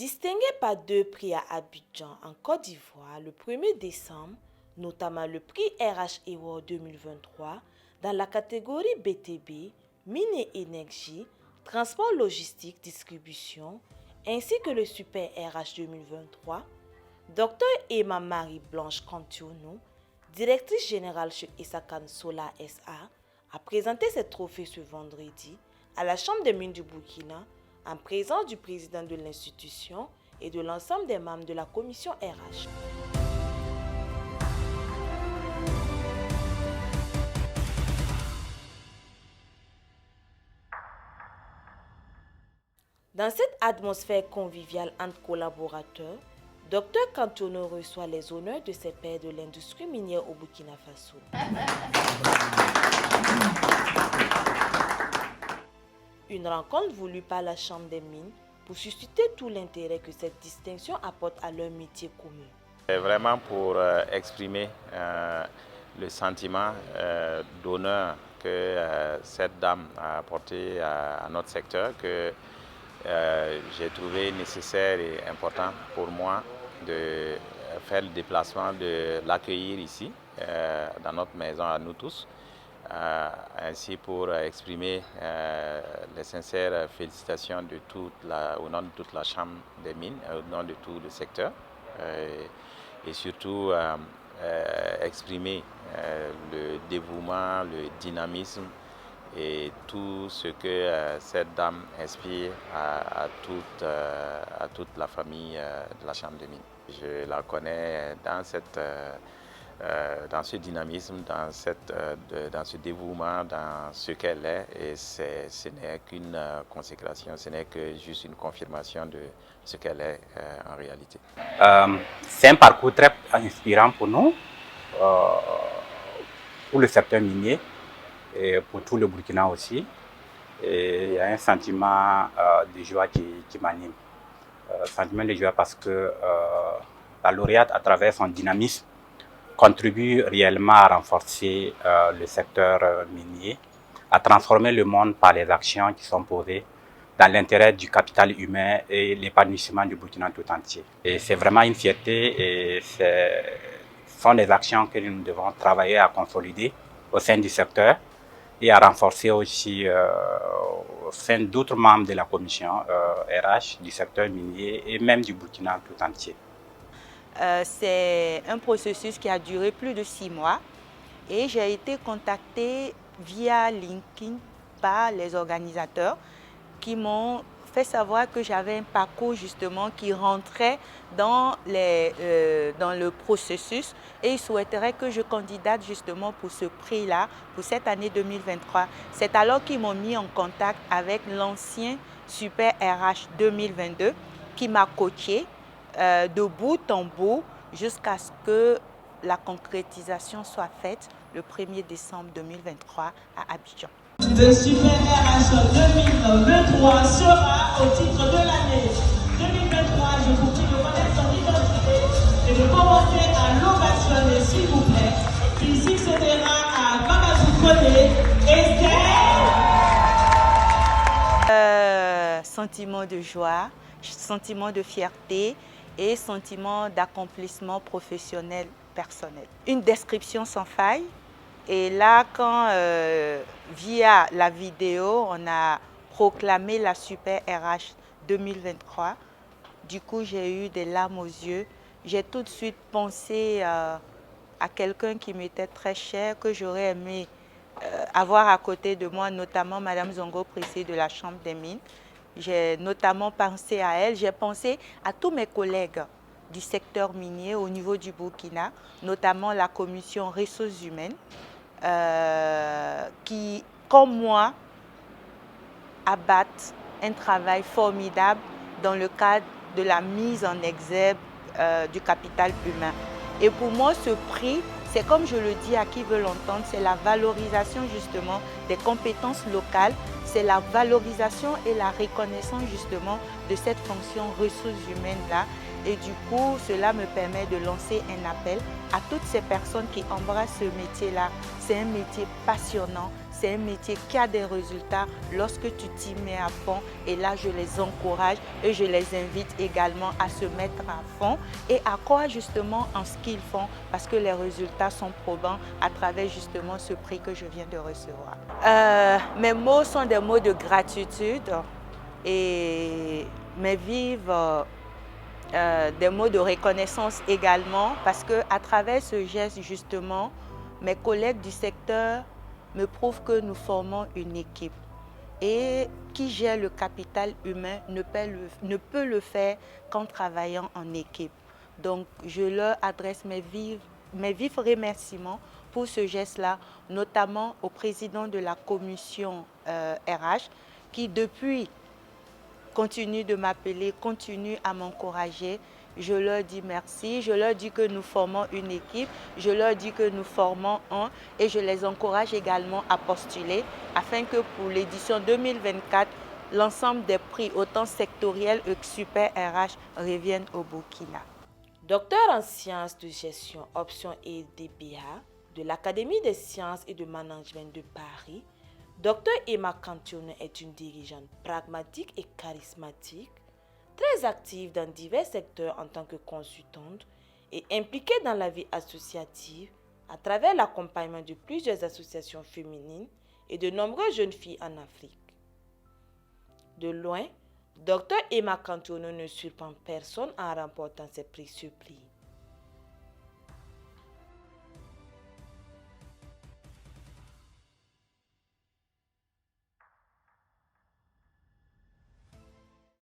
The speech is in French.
Distingué par 2 prix à Abidjan, en Côte d'Ivoire, le 1er décembre, notamment le prix RH Award 2023 dans la catégorie BTB, Mine et Énergie, Transport logistique, distribution, ainsi que le Super RH 2023, Dr Emma Marie-Blanche Cantiono, directrice générale chez Esakan Solar SA, a présenté ses trophées ce vendredi à la Chambre des mines du Burkina, en présence du président de l'institution et de l'ensemble des membres de la commission RH. Dans cette atmosphère conviviale entre collaborateurs, Dr Cantiono reçoit les honneurs de ses pairs de l'industrie minière au Burkina Faso. Une rencontre voulue par la Chambre des mines pour susciter tout l'intérêt que cette distinction apporte à leur métier commun. C'est vraiment pour exprimer le sentiment d'honneur que cette dame a apporté à notre secteur, que j'ai trouvé nécessaire et important pour moi de faire le déplacement, de l'accueillir ici, dans notre maison à nous tous. Ainsi pour exprimer les sincères félicitations au nom de toute la Chambre des mines, au nom de tout le secteur, et surtout exprimer le dévouement, le dynamisme et tout ce que cette dame inspire à toute la famille de la Chambre des mines. Je la connais dans ce dynamisme, dans ce dévouement, dans ce qu'elle est, et ce n'est qu'une consécration, ce n'est que juste une confirmation de ce qu'elle est en réalité. C'est un parcours très inspirant pour nous, pour le secteur minier et pour tout le Burkina aussi. Et il y a un sentiment de joie qui m'anime. Sentiment de joie parce que la lauréate, à travers son dynamisme, contribue réellement à renforcer le secteur minier, à transformer le monde par les actions qui sont posées dans l'intérêt du capital humain et l'épanouissement du Burkina tout entier. Et c'est vraiment une fierté et ce sont des actions que nous devons travailler à consolider au sein du secteur et à renforcer aussi au sein d'autres membres de la commission RH du secteur minier et même du Burkina tout entier. C'est un processus qui a duré plus de 6 mois et j'ai été contactée via LinkedIn par les organisateurs qui m'ont fait savoir que j'avais un parcours justement qui rentrait dans le processus et ils souhaiteraient que je candidate justement pour ce prix-là, pour cette année 2023. C'est alors qu'ils m'ont mis en contact avec l'ancien Super RH 2022 qui m'a coaché de bout en bout jusqu'à ce que la concrétisation soit faite le 1er décembre 2023 à Abidjan. Le Super RH 2023 sera au titre de l'année 2023. Je vous prie de connaître son identité et de commencer à l'ovationner, s'il vous plaît. Ici, ce sera à Babazou Koné et c'est... Sentiment de joie, sentiment de fierté et sentiment d'accomplissement professionnel personnel. Une description sans faille. Et là, quand via la vidéo, on a proclamé la Super RH 2023, du coup, j'ai eu des larmes aux yeux. J'ai tout de suite pensé à quelqu'un qui m'était très cher, que j'aurais aimé avoir à côté de moi, notamment Madame Zongo Prissé de la Chambre des mines. J'ai notamment pensé à elle, j'ai pensé à tous mes collègues du secteur minier au niveau du Burkina, notamment la commission ressources humaines, qui, comme moi, abattent un travail formidable dans le cadre de la mise en exergue du capital humain. Et pour moi, ce prix, c'est comme je le dis à qui veut l'entendre, c'est la valorisation justement des compétences locales, c'est la valorisation et la reconnaissance justement de cette fonction ressources humaines-là Et du coup, cela me permet de lancer un appel à toutes ces personnes qui embrassent ce métier-là. C'est un métier passionnant, c'est un métier qui a des résultats lorsque tu t'y mets à fond. Et là, je les encourage et je les invite également à se mettre à fond et à croire justement en ce qu'ils font parce que les résultats sont probants à travers justement ce prix que je viens de recevoir. Mes mots sont des mots de gratitude et mes vives des mots de reconnaissance également parce qu'à travers ce geste justement, mes collègues du secteur me prouvent que nous formons une équipe et qui gère le capital humain ne peut le faire qu'en travaillant en équipe. Donc je leur adresse mes vifs remerciements pour ce geste-là, notamment au président de la commission RH qui depuis continue de m'appeler, continue à m'encourager. Je leur dis merci, je leur dis que nous formons une équipe, je leur dis que nous formons un et je les encourage également à postuler afin que pour l'édition 2024, l'ensemble des prix, autant sectoriels que super RH, reviennent au Burkina. Docteur en sciences de gestion option EDBA de l'Académie des sciences et de management de Paris, Dr Emma Kantionne est une dirigeante pragmatique et charismatique, très active dans divers secteurs en tant que consultante et impliquée dans la vie associative à travers l'accompagnement de plusieurs associations féminines et de nombreuses jeunes filles en Afrique. De loin, Dr Emma Kantionne ne surprend personne en remportant ces précieux prix.